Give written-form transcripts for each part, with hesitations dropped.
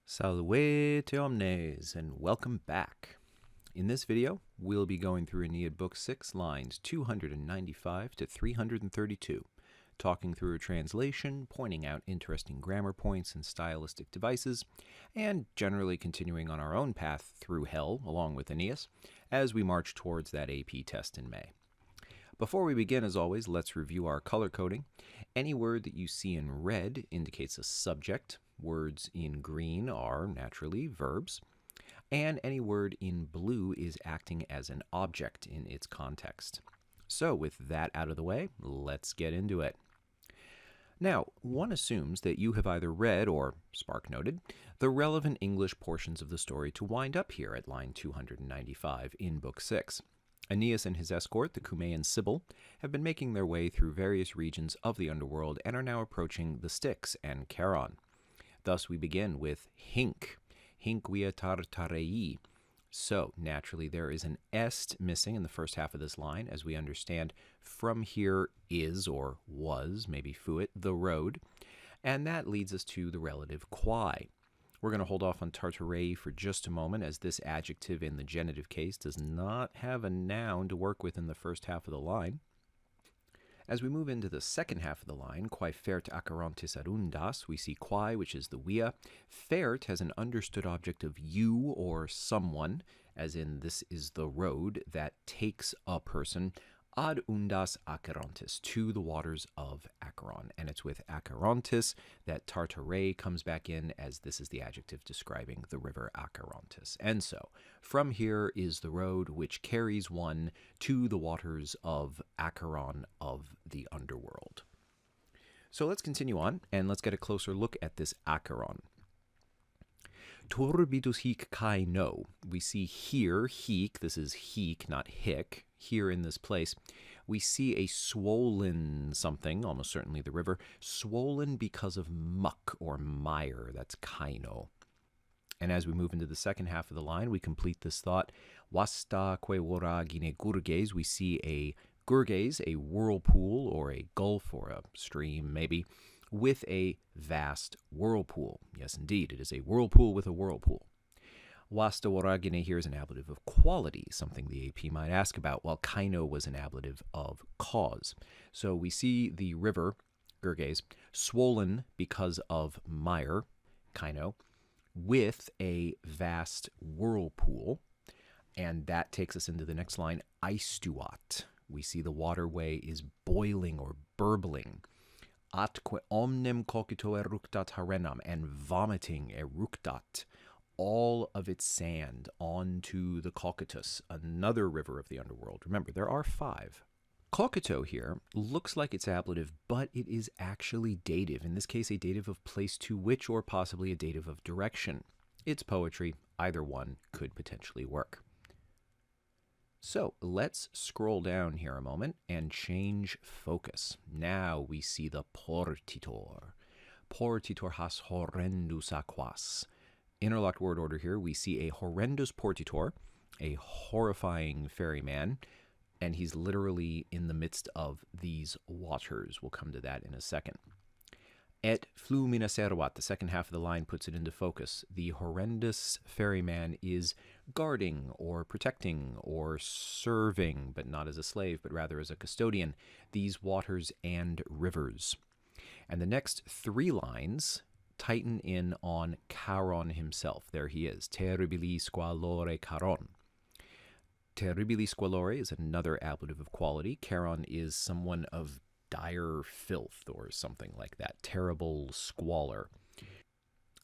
Salve omnes, and welcome back. In this video, we'll be going through Aeneid Book 6, lines 295 to 332, talking through a translation, pointing out interesting grammar points and stylistic devices, and generally continuing on our own path through hell, along with Aeneas, as we march towards that AP test in May. Before we begin, as always, let's review our color coding. Any word that you see in red indicates a subject. Words in green are, naturally, verbs. And any word in blue is acting as an object in its context. So, with that out of the way, let's get into it. Now, one assumes that you have either read or, Spark noted, the relevant English portions of the story to wind up here at line 295 in Book 6. Aeneas and his escort, the Cumaean Sibyl, have been making their way through various regions of the underworld and are now approaching the Styx and Charon. Thus we begin with hinc via tartarei. So, naturally, there is an est missing in the first half of this line, as we understand from here is, or was, maybe fuit, the road, and that leads us to the relative quae. We're going to hold off on tartarei for just a moment, as this adjective in the genitive case does not have a noun to work with in the first half of the line. As we move into the second half of the line, quae fert acherontis adundas, we see quae, which is the via. Fert has an understood object of you or someone, as in this is the road that takes a person, ad undas acherontis, to the waters of Acheron. And it's with acherontis that tartarei comes back in, as this is the adjective describing the river Acherontis. And so, from here is the road which carries one to the waters of Acheron of the underworld. So let's continue on, and let's get a closer look at this Acheron. Turbitus hic kai no. We see here, hic, this is hic, not hic, here in this place. We see a swollen something, almost certainly the river, swollen because of muck or mire, that's kaino. And as we move into the second half of the line, we complete this thought. Vasta que voragine gurges, we see a gurges, a whirlpool or a gulf or a stream maybe, with a vast whirlpool. Yes, indeed, it is a whirlpool with a whirlpool. Vasta voragine here is an ablative of quality, something the AP might ask about, while kaino was an ablative of cause. So we see the river, gurges, swollen because of mire, kaino, with a vast whirlpool, and that takes us into the next line, aistuat. We see the waterway is boiling or burbling. Atque omnem cogito eructat harenam, and vomiting eructat, all of its sand onto the Cocytus, another river of the underworld. Remember, there are 5. Cogito here looks like it's ablative, but it is actually dative. In this case, a dative of place to which, or possibly a dative of direction. It's poetry. Either one could potentially work. So let's scroll down here a moment and change focus. Now we see the portitor. Portitor has horrendus aquas. Interlocked word order here. We see a horrendous portitor, a horrifying ferryman, and he's literally in the midst of these waters. We'll come to that in a second. Et flumina servat, the second half of the line puts it into focus. The horrendous ferryman is guarding or protecting or serving, but not as a slave, but rather as a custodian, these waters and rivers. And the next 3 lines tighten in on Charon himself. There he is. Terribili squalore Charon. Terribili squalore is another ablative of quality. Charon is someone of dire filth or something like that. Terrible squalor.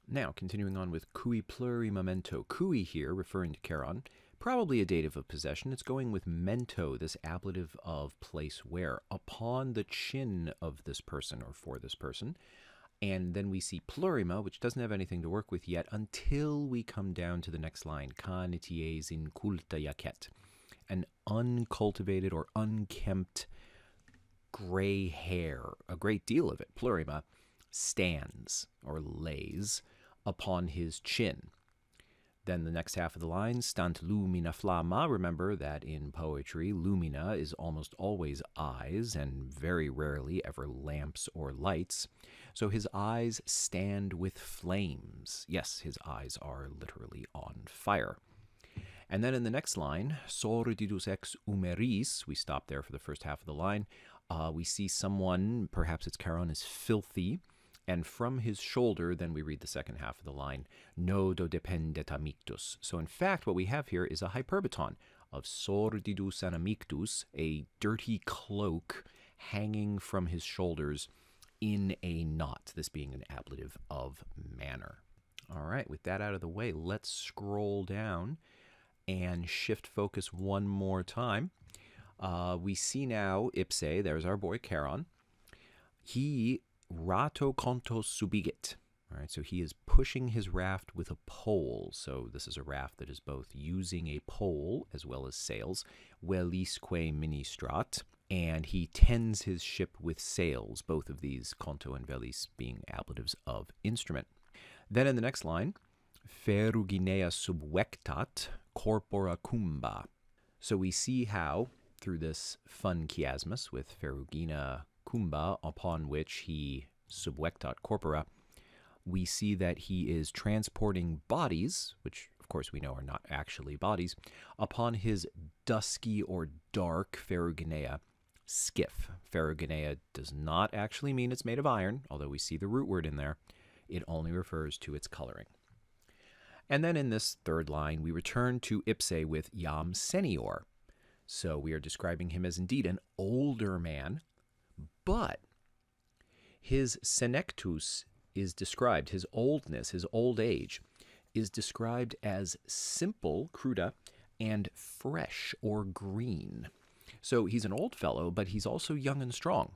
Now, continuing on with cui pluri memento. Cui here, referring to Charon, probably a dative of possession. It's going with mento, this ablative of place where, upon the chin of this person or for this person. And then we see plurima, which doesn't have anything to work with yet until we come down to the next line. Canities inculta jacet. An uncultivated or unkempt gray hair, a great deal of it, plurima, stands or lays upon his chin. Then the next half of the line, stant lumina flamma. Remember that in poetry, lumina is almost always eyes and very rarely ever lamps or lights. So his eyes stand with flames. Yes, his eyes are literally on fire. And then in the next line, sordidus ex humeris, we stop there for the first half of the line. We see someone, perhaps it's Charon, is filthy. And from his shoulder, then we read the second half of the line, nodo dependet amictus. So in fact, what we have here is a hyperbaton of sordidus and amictus, a dirty cloak hanging from his shoulders in a knot, this being an ablative of manner. All right, with that out of the way, let's scroll down and shift focus one more time. We see now ipse, there's our boy Charon. He rato kontos subigit. All right, so he is pushing his raft with a pole. So this is a raft that is both using a pole as well as sails, velisque ministrat, and he tends his ship with sails, both of these, konto and velis, being ablatives of instrument. Then in the next line, feruginea subvectat corpora cumba. So we see how, through this fun chiasmus with ferugina cumba, upon which he subvectat corpora, we see that he is transporting bodies, which of course we know are not actually bodies, upon his dusky or dark feruginea skiff. Feruginea does not actually mean it's made of iron, although we see the root word in there. It only refers to its coloring. And then in this third line, we return to ipse with iam senior. So we are describing him as indeed an older man, but his senectus is described, his oldness, his old age, is described as simple, cruda, and fresh or green. So he's an old fellow, but he's also young and strong.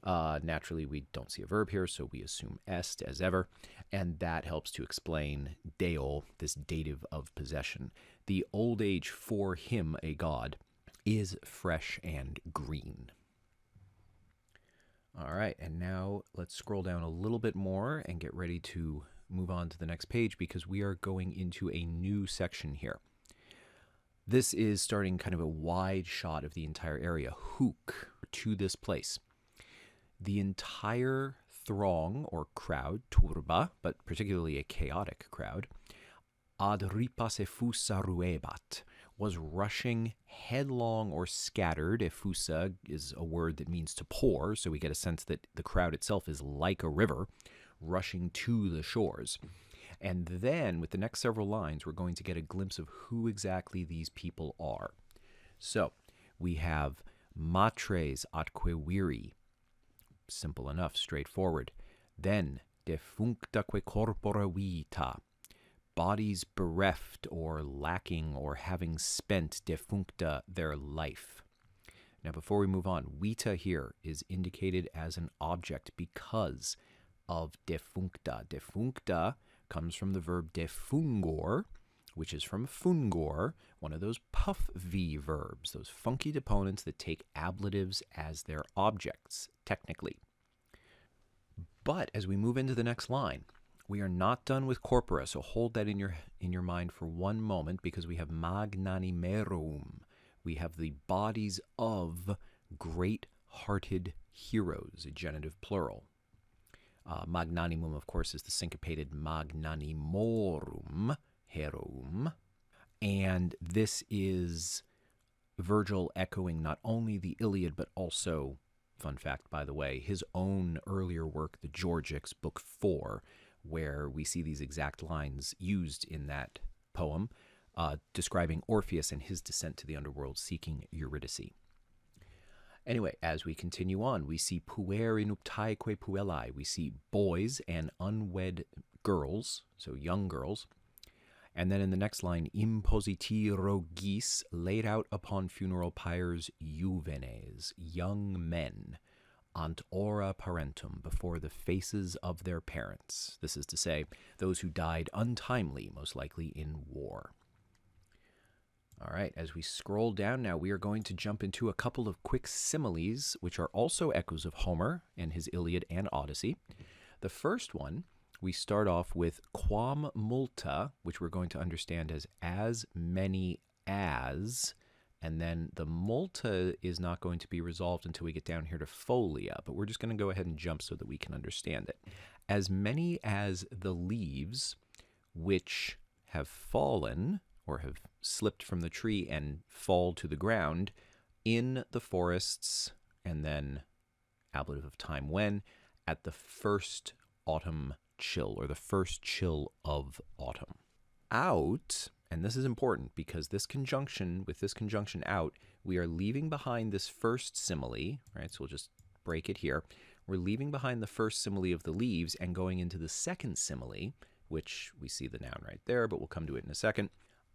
Naturally, we don't see a verb here, so we assume est as ever, and that helps to explain deo, this dative of possession. The old age for him, a god, is fresh and green. All right, and now let's scroll down a little bit more and get ready to move on to the next page because we are going into a new section here. This is starting kind of a wide shot of the entire area, hook, to this place. The entire throng or crowd, turba, but particularly a chaotic crowd, ad ripas effusa ruebat, was rushing headlong or scattered. Effusa is a word that means to pour, so we get a sense that the crowd itself is like a river rushing to the shores. And then, with the next several lines, we're going to get a glimpse of who exactly these people are. So, we have matres atque viri. Simple enough, straightforward. Then, defunctaque corpora vita. Bodies bereft or lacking or having spent defuncta their life. Now, before we move on, vita here is indicated as an object because of defuncta. Defuncta comes from the verb defungor, which is from fungor, one of those puff V verbs, those funky deponents that take ablatives as their objects, technically. But as we move into the next line, we are not done with corpora, so hold that in your mind for one moment because we have magnanimerum. We have the bodies of great-hearted heroes, a genitive plural. Magnanimum, of course, is the syncopated magnanimorum, heroum. And this is Virgil echoing not only the Iliad, but also, fun fact, by the way, his own earlier work, the Georgics, Book 4, where we see these exact lines used in that poem, describing Orpheus and his descent to the underworld seeking Eurydice. Anyway, as we continue on, we see puer inuptaeque puellae. We see boys and unwed girls, so young girls. And then in the next line, impositiro gis, laid out upon funeral pyres juvenes, young men, ant ora parentum, before the faces of their parents. This is to say, those who died untimely, most likely in war. All right, as we scroll down now, we are going to jump into a couple of quick similes, which are also echoes of Homer and his Iliad and Odyssey. The first one, we start off with quam multa, which we're going to understand as many as, And then the multa is not going to be resolved until we get down here to folia, but we're just going to go ahead and jump so that we can understand it. As many as the leaves which have fallen or have slipped from the tree and fall to the ground in the forests, and then ablative of time when, at the first autumn chill, or the first chill of autumn. Out, and this is important because with this conjunction out, we are leaving behind this first simile, right? So we'll just break it here. We're leaving behind the first simile of the leaves and going into the second simile, which we see the noun right there, but we'll come to it in a second.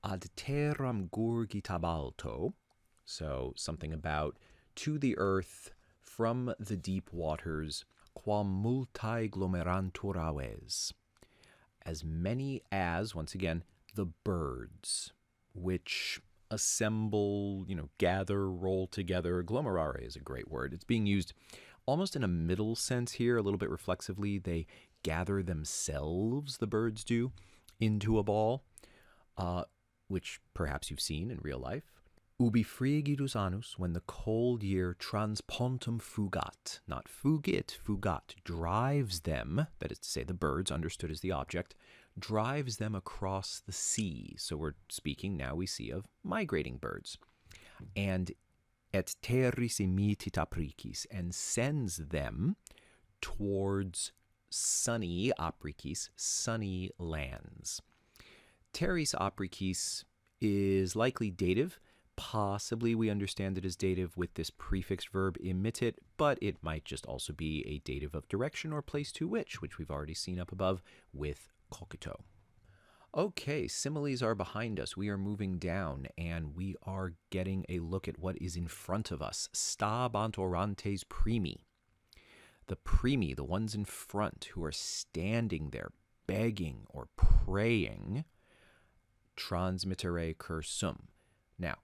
Ad terram gurgitab alto, so something about to the earth from the deep waters, quam multae glomerantur aves, as many as, once again, the birds, which assemble, gather, roll together. Glomerare is a great word. It's being used almost in a middle sense here, a little bit reflexively. They gather themselves, the birds do, into a ball, which perhaps you've seen in real life. Ubi frigidus annus, when the cold year transpontum fugat, not fugit, fugat, drives them, that is to say the birds, understood as the object, drives them across the sea. So we're speaking now, we see, of migrating birds. And et terris emittit apricis, and sends them towards sunny, apricis, sunny lands. Terris apricis is likely dative. Possibly we understand it as dative with this prefixed verb emittit, but it might just also be a dative of direction or place to which we've already seen up above with cogito. Okay, similes are behind us. We are moving down, and we are getting a look at what is in front of us. Stabant orantes primi. The primi, the ones in front who are standing there begging or praying, transmittere cursum. Now,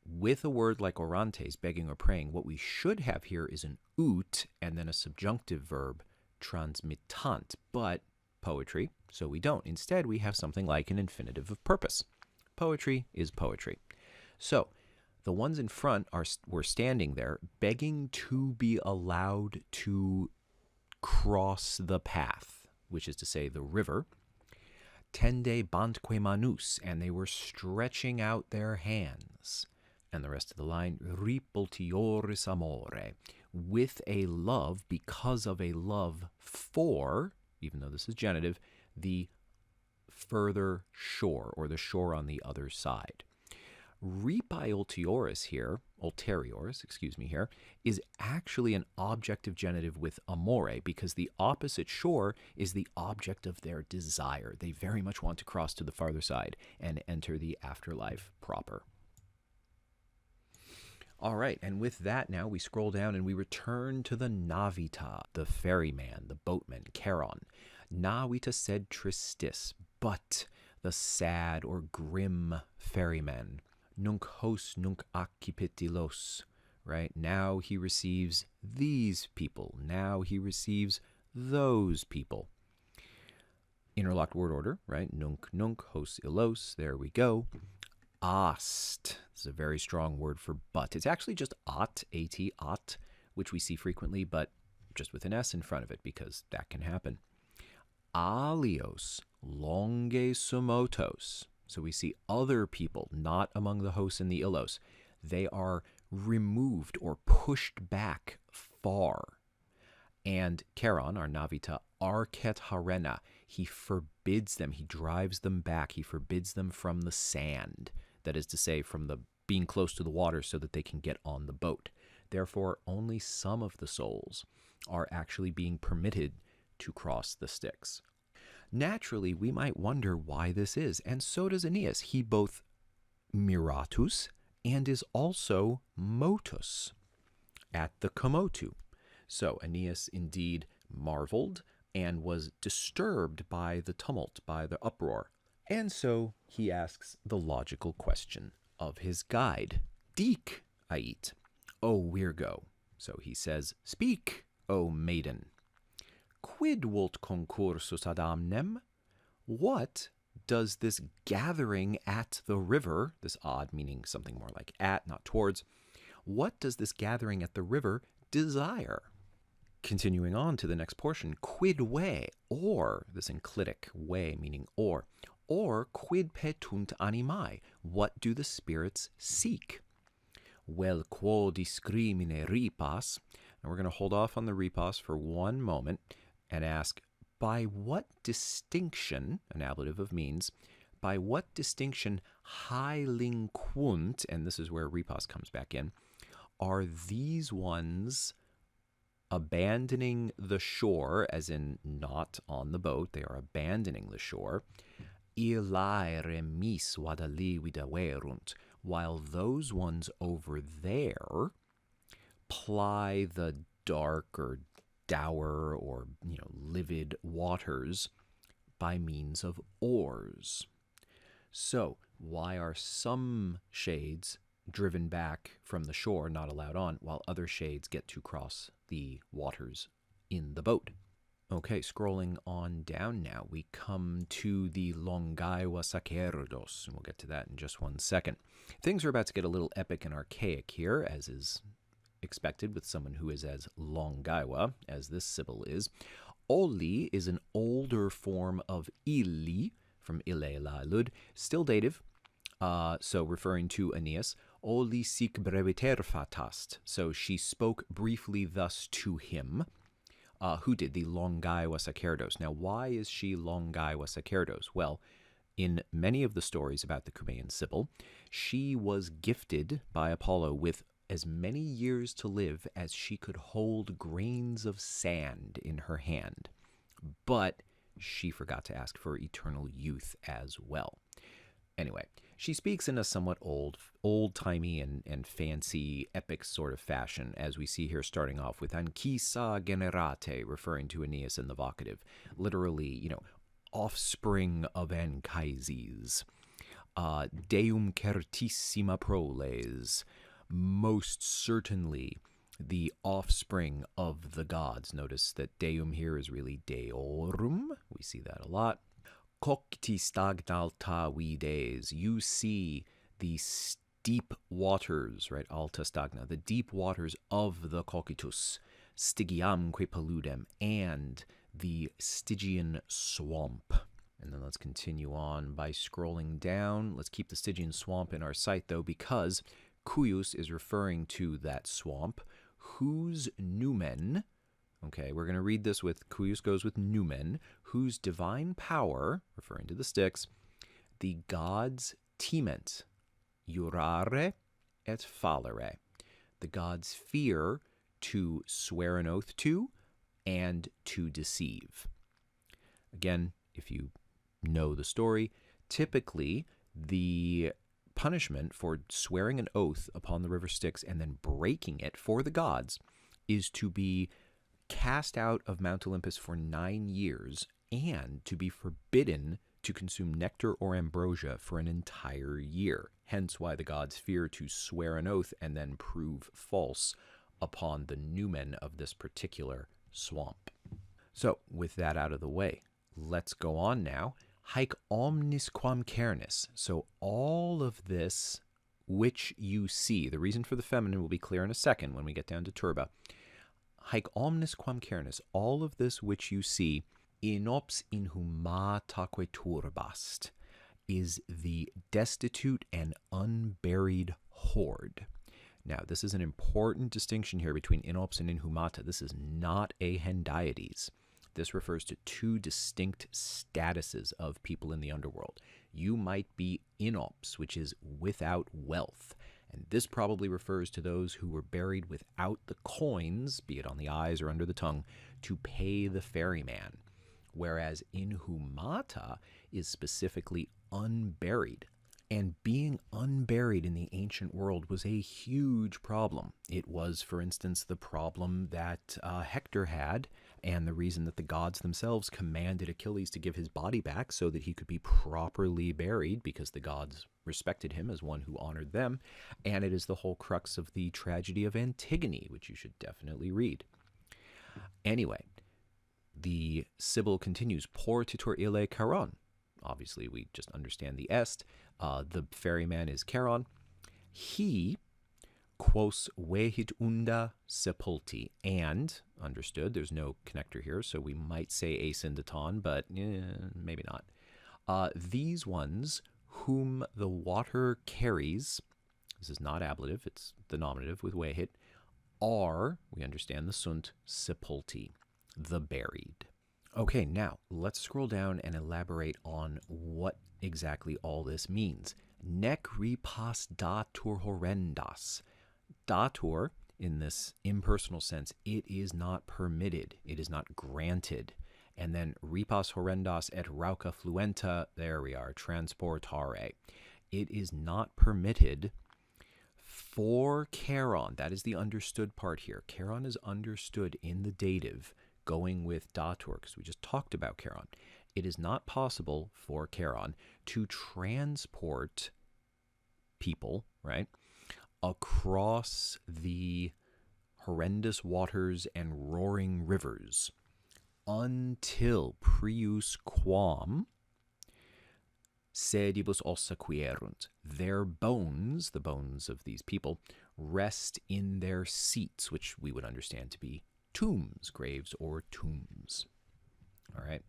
with a word like orantes, begging or praying, what we should have here is an ut and then a subjunctive verb, transmittant, but poetry, so we don't. Instead, we have something like an infinitive of purpose. Poetry is poetry. So, the ones in front were standing there begging to be allowed to cross the path, which is to say the river. Tende bantque manus, and they were stretching out their hands. And the rest of the line, ripultioris amore, with a love, because of a love for, even though this is genitive, the further shore, or the shore on the other side. Ripae ulterioris here, is actually an objective genitive with amore, because the opposite shore is the object of their desire. They very much want to cross to the farther side and enter the afterlife proper. All right, and with that now we scroll down and we return to the navita, the ferryman, the boatman, Charon. Navita sed tristis, but the sad or grim ferryman. Nunc hos nunc accipit ilos, right? Now he receives these people. Now he receives those people. Interlocked word order, right? Nunc nunc hos ilos, there we go. Ast, this is a very strong word for but. It's actually just at, at, at, which we see frequently, but just with an S in front of it, because that can happen. Alios, longe sumotos. So we see other people, not among the hos and the illos. They are removed or pushed back far. And Charon, our navita, arcet harena, he forbids them, he drives them back, he forbids them from the sand. That is to say, from the being close to the water so that they can get on the boat. Therefore, only some of the souls are actually being permitted to cross the Styx. Naturally, we might wonder why this is, and so does Aeneas. He both miratus and is also motus at the komotu. So Aeneas indeed marveled and was disturbed by the tumult, by the uproar. And so he asks the logical question of his guide, Dic ait, O Virgo. So he says, Speak, O maiden. Quid vult concursus ad amnem? What does this gathering at the river, this odd meaning something more like at, not towards, what does this gathering at the river desire? Continuing on to the next portion, quid we, or, this enclitic, we meaning or quid petunt animae, what do the spirits seek? Vel quo discrimine ripas, and we're going to hold off on the ripas for one moment and ask, by what distinction, an ablative of means, by what distinction hailinquunt, and this is where ripas comes back in, are these ones abandoning the shore, as in not on the boat, they are abandoning the shore, illae remis vadali viderunt, while those ones over there ply the dark or dour or livid waters by means of oars. So why are some shades driven back from the shore, not allowed on, while other shades get to cross the waters in the boat? Okay, scrolling on down now, we come to the Longaiwa Sacerdos, and we'll get to that in just one second. Things are about to get a little epic and archaic here, as is expected with someone who is as Longaiwa as this Sibyl is. Oli is an older form of illi, from ille la lud, still dative, so referring to Aeneas. Oli sic breviter fatast, so she spoke briefly thus to him. Who did? The Longaiwa Sacerdos. Now, why is she Longaiwa Sacerdos? Well, in many of the stories about the Cumaean Sibyl, she was gifted by Apollo with as many years to live as she could hold grains of sand in her hand. But she forgot to ask for eternal youth as well. Anyway, she speaks in a somewhat old-timey and fancy, epic sort of fashion, as we see here starting off with Anchisa generate, referring to Aeneas in the vocative. Literally, offspring of Anchises. Deum certissima proles, most certainly the offspring of the gods. Notice that deum here is really deorum. We see that a lot. Cocti stagnalta vides, you see the steep waters, right? Alta stagna, the deep waters of the Cocytus, Stygiamque paludem, and the Stygian swamp. And then let's continue on by scrolling down. Let's keep the Stygian swamp in our sight, though, because Cuius is referring to that swamp, whose numen, okay, we're going to read this with, Cuius goes with numen, whose divine power, referring to the Styx, the gods tement, jurare et fallere, the gods fear to swear an oath to and to deceive. Again, if you know the story, typically the punishment for swearing an oath upon the river Styx and then breaking it for the gods is to be cast out of Mount Olympus for 9 years and to be forbidden to consume nectar or ambrosia for an entire year. Hence why the gods fear to swear an oath and then prove false upon the numen of this particular swamp. So, with that out of the way, let's go on now. Haec omnis quam cernis. So all of this which you see, the reason for the feminine will be clear in a second when we get down to turba. Haec omnis quam cernis, all of this which you see, inops inhumataque turbast, is the destitute and unburied horde. Now, this is an important distinction here between inops and inhumata. This is not a hendiades. This refers to two distinct statuses of people in the underworld. You might be inops, which is without wealth, and this probably refers to those who were buried without the coins, be it on the eyes or under the tongue, to pay the ferryman, whereas inhumata is specifically unburied. And being unburied in the ancient world was a huge problem. It was, for instance, the problem that Hector had, and the reason that the gods themselves commanded Achilles to give his body back so that he could be properly buried, because the gods respected him as one who honored them. And it is the whole crux of the tragedy of Antigone, which you should definitely read. Anyway, the Sibyl continues, por titur ille charon. Obviously, we just understand the est. The ferryman is Charon. He, quos vehit unda sepulti, and, understood, there's no connector here, so we might say asyndeton, but maybe not. These ones whom the water carries, this is not ablative, it's the nominative with vehit, are, we understand the sunt, sepulti, the buried. Okay, now let's scroll down and elaborate on what exactly all this means. Nec repas datur horrendas. Datur, in this impersonal sense, it is not permitted, it is not granted. And then repas horrendas et rauca fluenta, there we are, transportare. It is not permitted for Charon. That is the understood part here. Charon is understood in the dative, going with datur, because we just talked about Charon. It is not possible for Charon to transport people, right, across the horrendous waters and roaring rivers until prius quam sedibus ossa quierunt. Their bones, the bones of these people, rest in their seats, which we would understand to be tombs, graves or tombs. All right.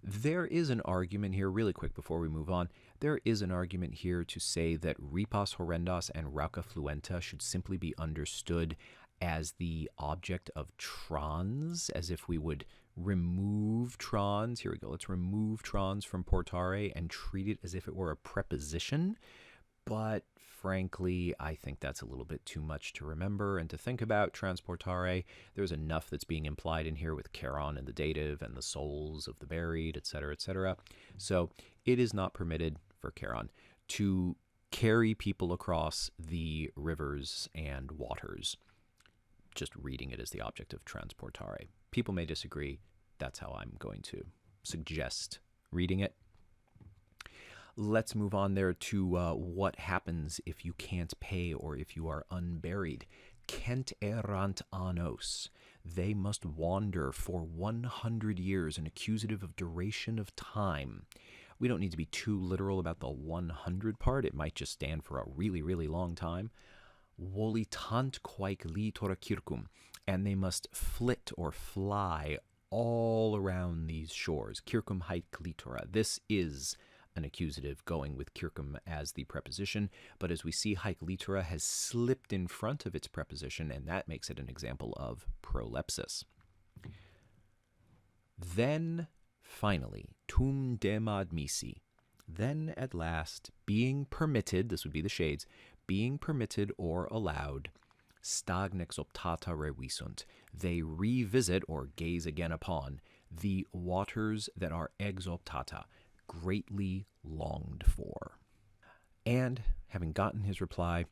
There is an argument here, really quick before we move on, there is an argument here to say that repas horrendas and rauca fluenta should simply be understood as the object of trans, as if we would remove trans. Here we go. Let's remove trans from portare and treat it as if it were a preposition. But frankly, I think that's a little bit too much to remember and to think about. Transportare, there's enough that's being implied in here with Charon and the dative and the souls of the buried, etc., etc. So it is not permitted for Charon to carry people across the rivers and waters, just reading it as the object of transportare. People may disagree. That's how I'm going to suggest reading it. Let's move on there to what happens if you can't pay or if you are unburied. Kent erant annos. They must wander for 100 years, an accusative of duration of time. We don't need to be too literal about the 100 part. It might just stand for a really, really long time. Volitant quaec litora circum. And they must flit or fly all around these shores. Circum haec litora. This is an accusative going with circum as the preposition, but as we see, haec litora has slipped in front of its preposition, and that makes it an example of prolepsis. Then, finally, tum demad misi. Then, at last, being permitted, this would be the shades, being permitted or allowed, stagnex optata revisunt. They revisit or gaze again upon the waters that are ex optata, greatly longed for. And, having gotten his reply,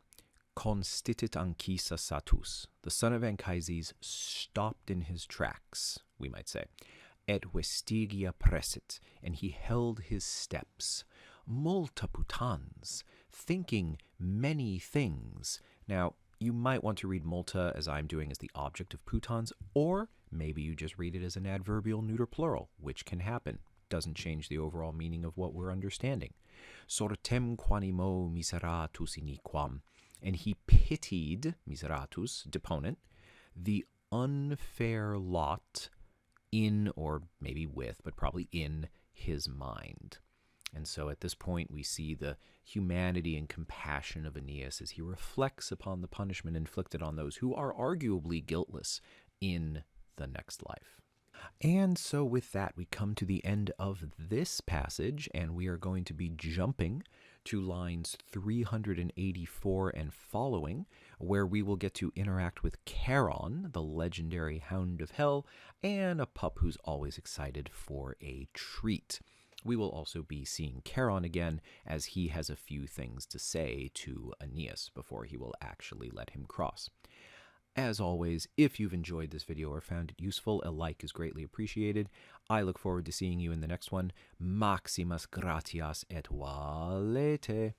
constitit Anchisa satus. The son of Anchises stopped in his tracks, we might say. Et vestigia pressit, and he held his steps. Multa putans, thinking many things. Now, you might want to read multa, as I'm doing, as the object of putans, or maybe you just read it as an adverbial neuter plural, which can happen. Doesn't change the overall meaning of what we're understanding. Sortem quanimo miseratus iniquam. And he pitied, miseratus, deponent, the unfair lot in, or maybe with, but probably in his mind. And so at this point, we see the humanity and compassion of Aeneas as he reflects upon the punishment inflicted on those who are arguably guiltless in the next life. And so with that, we come to the end of this passage, and we are going to be jumping to lines 384 and following, where we will get to interact with Charon, the legendary hound of hell, and a pup who's always excited for a treat. We will also be seeing Charon again, as he has a few things to say to Aeneas before he will actually let him cross. As always, if you've enjoyed this video or found it useful, a like is greatly appreciated. I look forward to seeing you in the next one. Maximus gratias et valete.